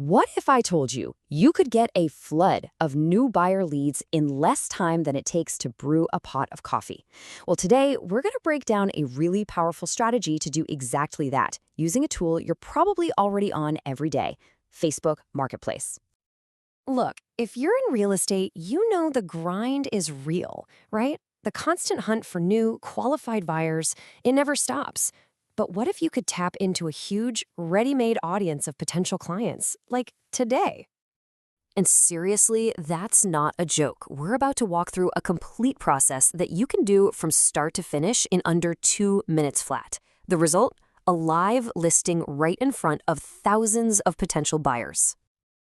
What if I told you you could get a flood of new buyer leads in less time than it takes to brew a pot of coffee? Well, today we're going to break down a really powerful strategy to do exactly that, using a tool you're probably already on every day, Facebook Marketplace. Look, if you're in real estate, you know the grind is real, right? The constant hunt for new, qualified buyers, it never stops. But what if you could tap into a huge, ready-made audience of potential clients, like today? And seriously, that's not a joke. We're about to walk through a complete process that you can do from start to finish in under 2 minutes flat. The result? A live listing right in front of thousands of potential buyers.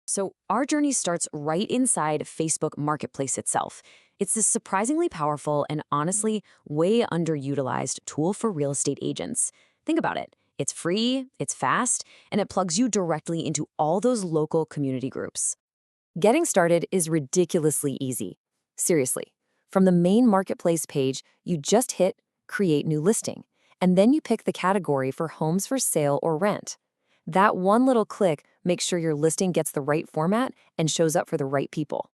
So our journey starts right inside Facebook Marketplace itself. It's this surprisingly powerful and honestly way underutilized tool for real estate agents. Think about it. It's free, it's fast, and it plugs you directly into all those local community groups. Getting started is ridiculously easy. Seriously, from the main Marketplace page, you just hit Create New Listing, and then you pick the category for homes for sale or rent. That one little click makes sure your listing gets the right format and shows up for the right people.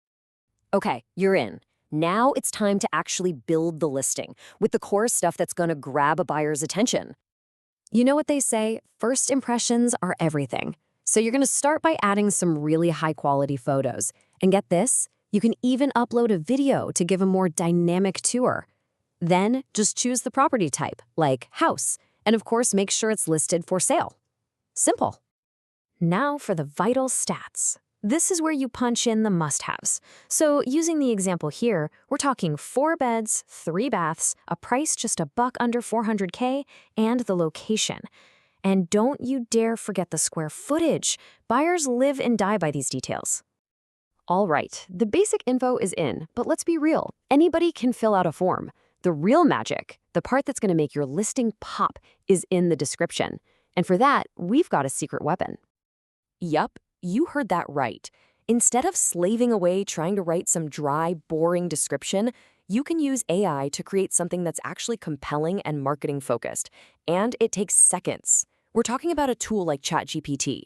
Okay, you're in. Now it's time to actually build the listing with the core stuff that's going to grab a buyer's attention. You know what they say, first impressions are everything. So you're going to start by adding some really high-quality photos. And get this, you can even upload a video to give a more dynamic tour. Then just choose the property type, like house, and of course make sure it's listed for sale. Simple. Now for the vital stats. This is where you punch in the must-haves. So using the example here, we're talking 4 beds, 3 baths, a price just a buck under $400K, and the location. And don't you dare forget the square footage. Buyers live and die by these details. All right, the basic info is in, but let's be real. Anybody can fill out a form. The real magic, the part that's going to make your listing pop, is in the description. And for that, we've got a secret weapon. Yup, you heard that right. Instead of slaving away trying to write some dry, boring description, you can use AI to create something that's actually compelling and marketing-focused. And it takes seconds. We're talking about a tool like ChatGPT.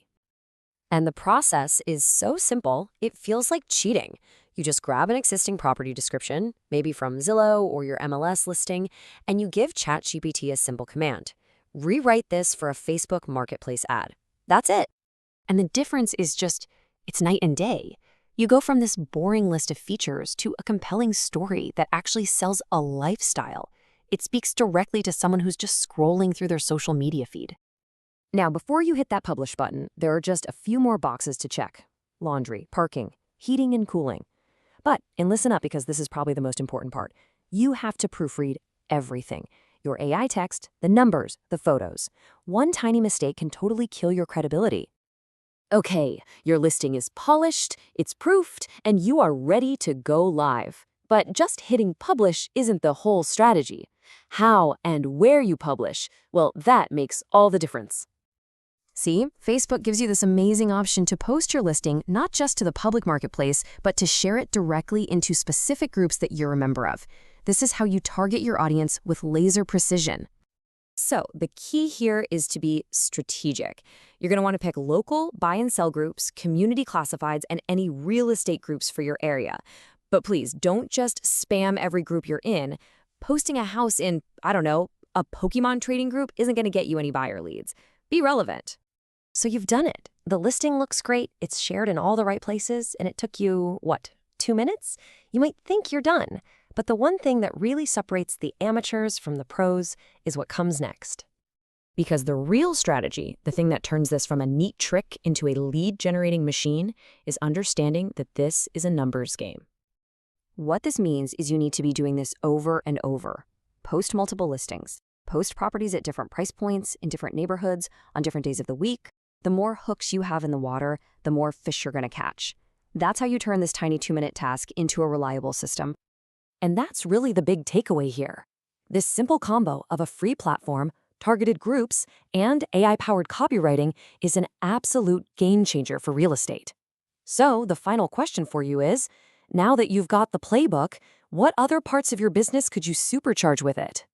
And the process is so simple, it feels like cheating. You just grab an existing property description, maybe from Zillow or your MLS listing, and you give ChatGPT a simple command. Rewrite this for a Facebook Marketplace ad. That's it. And the difference is just, it's night and day. You go from this boring list of features to a compelling story that actually sells a lifestyle. It speaks directly to someone who's just scrolling through their social media feed. Now, before you hit that publish button, there are just a few more boxes to check. Laundry, parking, heating and cooling. But, and listen up because this is probably the most important part, you have to proofread everything. Your AI text, the numbers, the photos. One tiny mistake can totally kill your credibility. Okay, your listing is polished, it's proofed, and you are ready to go live. But just hitting publish isn't the whole strategy. How and where you publish, well, that makes all the difference. See, Facebook gives you this amazing option to post your listing not just to the public marketplace, but to share it directly into specific groups that you're a member of. This is how you target your audience with laser precision. So the key here is to be strategic. You're going to want to pick local buy and sell groups, community classifieds, and any real estate groups for your area. But please don't just spam every group you're in. Posting a house in, I don't know, a Pokemon trading group isn't going to get you any buyer leads. Be relevant. So you've done it. The listing looks great, it's shared in all the right places, and it took you, what, 2 minutes? You might think you're done. But the one thing that really separates the amateurs from the pros is what comes next. Because the real strategy, the thing that turns this from a neat trick into a lead-generating machine, is understanding that this is a numbers game. What this means is you need to be doing this over and over. Post multiple listings. Post properties at different price points, in different neighborhoods, on different days of the week. The more hooks you have in the water, the more fish you're going to catch. That's how you turn this tiny 2-minute task into a reliable system. And that's really the big takeaway here. This simple combo of a free platform, targeted groups, and AI-powered copywriting is an absolute game changer for real estate. So the final question for you is, now that you've got the playbook, what other parts of your business could you supercharge with it?